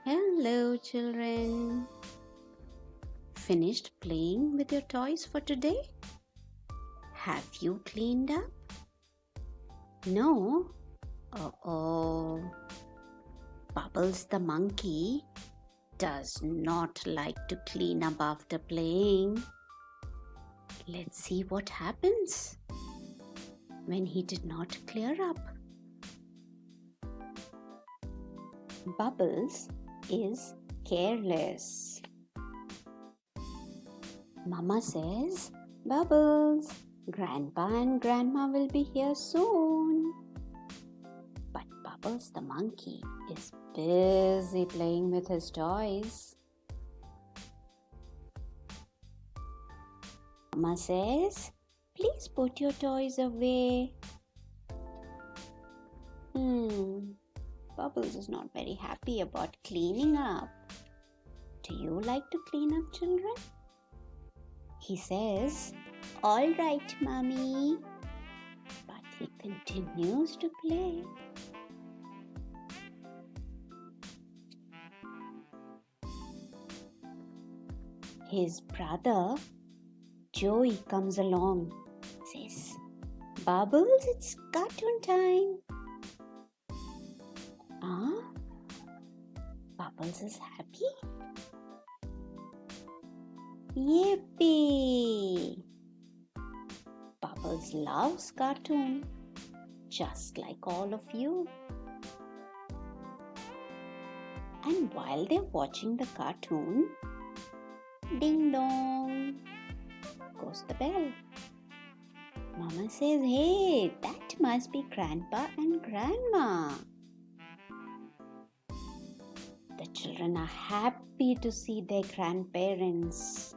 Hello, children. Finished playing with your toys for today? Have you cleaned up? No? Oh. Bubbles the monkey does not like to clean up after playing. Let's see what happens when he did not clear up. Bubbles is careless. Mama says, Bubbles, Grandpa and Grandma will be here soon. But Bubbles the monkey is busy playing with his toys. Mama says, please put your toys away. Bubbles is not very happy about cleaning up. Do you like to clean up, children? He says, all right, Mommy. But he continues to play. His brother, Joey, comes along, says, Bubbles, it's cartoon time. Bubbles is happy. Yippee! Bubbles loves cartoon, just like all of you. And while they're watching the cartoon, ding dong goes the bell. Mama says, hey, that must be Grandpa and Grandma. The children are happy to see their grandparents.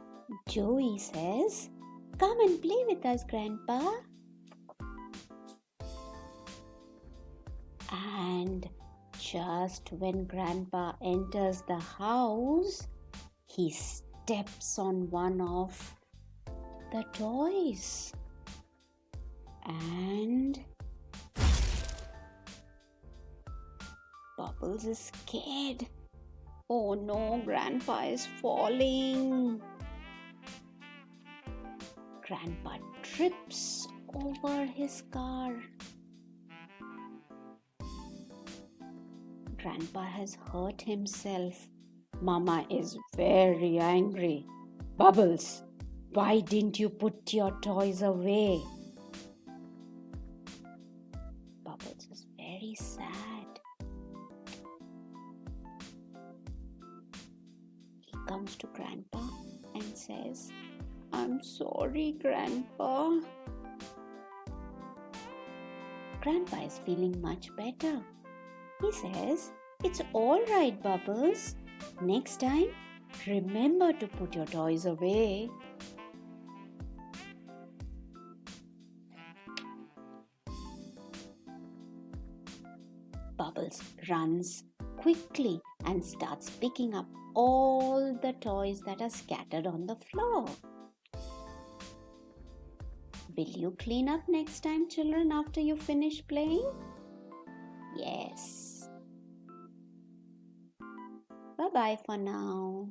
Joey says, come and play with us, Grandpa. And just when Grandpa enters the house, he steps on one of the toys. And Bubbles is scared. Oh no, Grandpa is falling. Grandpa trips over his car. Grandpa has hurt himself. Mama is very angry. Bubbles, why didn't you put your toys away? Bubbles is very sad. He comes to Grandpa and says, I'm sorry, Grandpa. Grandpa is feeling much better. He says, it's all right, Bubbles. Next time, remember to put your toys away. Bubbles runs quickly and starts picking up all the toys that are scattered on the floor. Will you clean up next time, children, after you finish playing? Yes. Bye-bye for now.